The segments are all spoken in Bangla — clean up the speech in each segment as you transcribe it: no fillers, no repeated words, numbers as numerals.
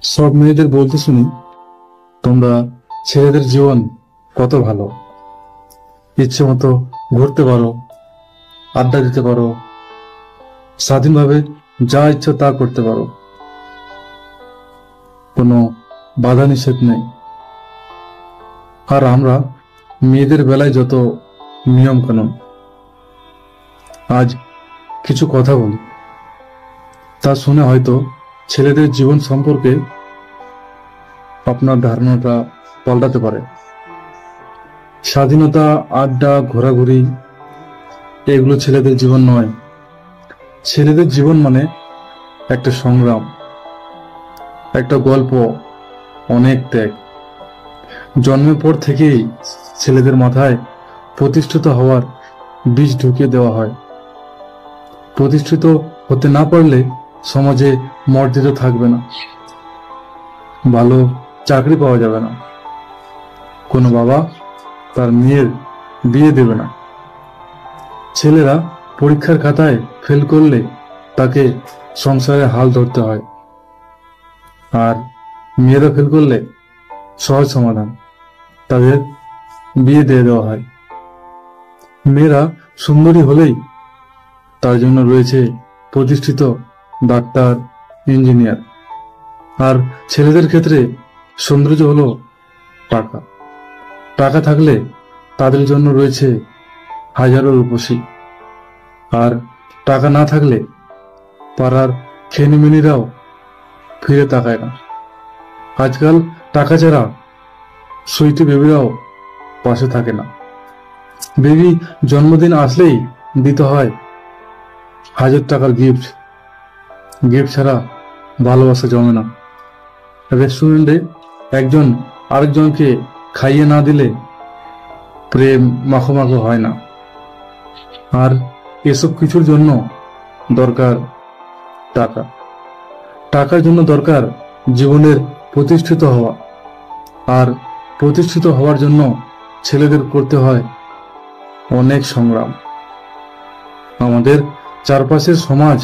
সব মেয়েদের বলতে শুনি, তোমরা ছেলেদের জীবন কত ভালো, ইচ্ছে মতো ঘুরতে পারো, আড্ডা দিতে পারো, স্বাধীনভাবে যা ইচ্ছা তা করতে পারো, কোনো বাধা নিষেধ নেই। আর আমরা মেয়েদের বেলায় যত নিয়ম কানুন। আজ কিছু কথা বলি, তা শুনে হয়তো ছেলেদের জীবন সম্পর্কে আপনার ধারণাটা পাল্টাতে পারে। স্বাধীনতা, আড্ডা, ঘোরাঘুরি এগুলো ছেলেদের জীবন নয়। ছেলেদের জীবন মানে একটা সংগ্রাম, একটা গল্প, অনেক ত্যাগ। জন্মের পর থেকেই ছেলেদের মাথায় প্রতিষ্ঠিত হওয়ার বীজ ঢুকিয়ে দেওয়া হয়। প্রতিষ্ঠিত হতে না পারলে সমাজে মর্যাদা থাকবে না, ভালো চাকরি পাওয়া যাবে না, কোনো বাবা তার মেয়ের বিয়ে দেবে না। ছেলেরা পরীক্ষার খাতায় ফেল করলে তাকে সংসারে হাল ধরতে হয়, আর মেয়েরা ফেল করলে সহজ সমাধান, তাদের বিয়ে দিয়ে দেওয়া হয়। মেয়েরা সুন্দরী হলেই তার জন্য রয়েছে প্রতিষ্ঠিত ডাক্তার, ইঞ্জিনিয়ার। আর ছেলেদের ক্ষেত্রে সৌন্দর্য হলো টাকা। টাকা থাকলে তাদের জন্য রয়েছে হাজারো রূপসী। আর টাকা না থাকলে পাড়ার খেনিমিনিরাও ফিরে তাকায় না। আজকাল টাকা ছাড়া সুইটি বেবিরাও পাশে থাকে না। বেবি জন্মদিন আসলেই দিতে হয় 1000 টাকার গিফট। গিফট ছাড়া ভালোবাসা জমে না। রেস্টুরেন্টে একজন আরেকজনকে খাইয়ে না দিলে প্রেম মাখো মাখো হয় না। আর এসব কিছুর জন্য দরকার টাকা। টাকার জন্য দরকার জীবনের প্রতিষ্ঠিত হওয়া। আর প্রতিষ্ঠিত হওয়ার জন্য ছেলেদের করতে হয় অনেক সংগ্রাম। আমাদের চারপাশের সমাজ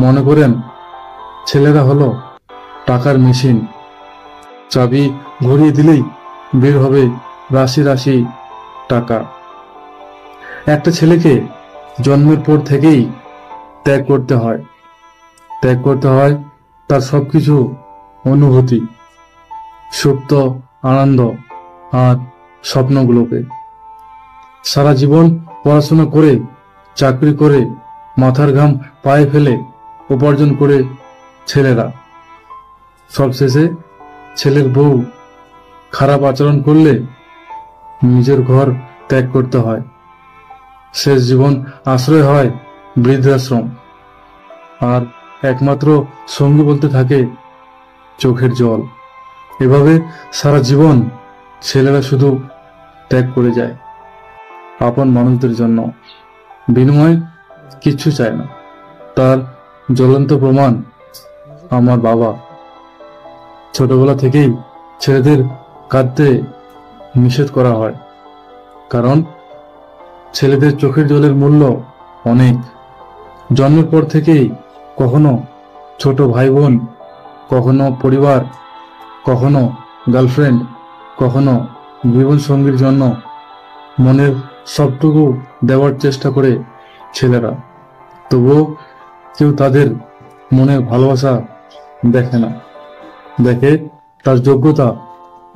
মনে করেন ছেলেরা হলো টাকার মেশিন। চাবি ঘুরিয়ে দিলেই বের হবে রাশি রাশি টাকা। একটা ছেলেকে জন্মের পর থেকেই ত্যাগ করতে হয়। ত্যাগ করতে হয় তার সবকিছু, অনুভূতি, সুপ্ত আনন্দ আর স্বপ্নগুলোকে। সারা জীবন পড়াশোনা করে, চাকরি করে, মাথার ঘাম পায়ে ফেলে উপার্জন করে ছেলেরা সবশেষে ছেলের বউ খারাপ আচরণ করলে নিজের ঘর ত্যাগ করতে হয়। শেষ জীবন আশ্রয় হয় বৃদ্ধাশ্রম। আর একমাত্র সঙ্গী বলতে থাকে চোখের জল। এভাবে সারা জীবন ছেলেরা শুধু ত্যাগ করে যায় আপন মানুষদের জন্য। বিনিময়ে কিচ্ছু চায় না। তার জ্বলন্ত প্রমাণ আমার বাবা। ছোটবেলা থেকেই ছেলেদের কাঁদতে নিষেধ করা হয়, কারণ ছেলেদের চোখের জলের মূল্য অনেক। জন্মের পর থেকেই কখনো ছোট ভাই বোন, কখনো পরিবার, কখনো গার্লফ্রেন্ড, কখনো জীবন সঙ্গীর জন্য মনের সবটুকু দেওয়ার চেষ্টা করে ছেলেরা। তবুও কেউ তাদের মনের ভালোবাসা দেখে না, দেখে তার যোগ্যতা,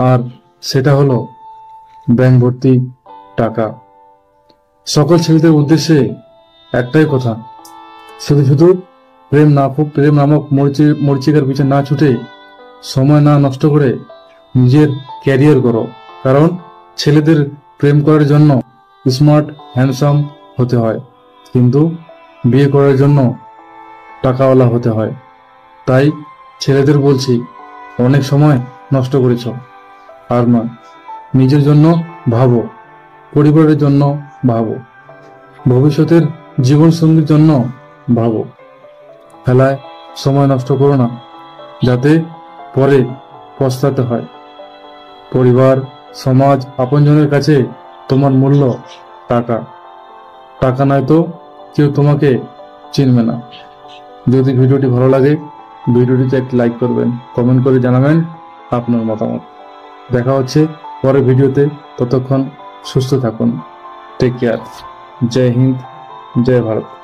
আর সেটা হলো ব্যাংক ভর্তি টাকা। সকল ছেলেদের উদ্দেশ্যে একটাই কথা, শুধু শুধু প্রেম নামক মরিচিকার পিছনে না ছুটে, সময় না নষ্ট করে নিজের ক্যারিয়ার করো। কারণ ছেলেদের প্রেম করার জন্য স্মার্ট, হ্যান্ডসাম হতে হয়, কিন্তু বিয়ে করার জন্য টাকাওয়ালা হতে হয়। তাই ছেলেদের বলছি, অনেক সময় নষ্ট করেছ, আর নয়। নিজের জন্য ভাবো, পরিবারের জন্য ভাবো, ভবিষ্যতের জীবন সঙ্গীর জন্য ভাবো। খেলায় সময় নষ্ট করো না, যাতে পরে পস্তাতে হয়। পরিবার, সমাজ, আপনজনের কাছে তোমার মূল্য টাকা। টাকা নয় তো কেউ তোমাকে চিনবে না। যদি ভিডিওটি ভালো লাগে ভিডিওটিতে একটি লাইক করবেন, কমেন্ট করে জানাবেন আপনার মতামত। দেখা হচ্ছে পরের ভিডিওতে। ততক্ষণ সুস্থ থাকুন। Take care. জয় হিন্দ, জয় ভারত।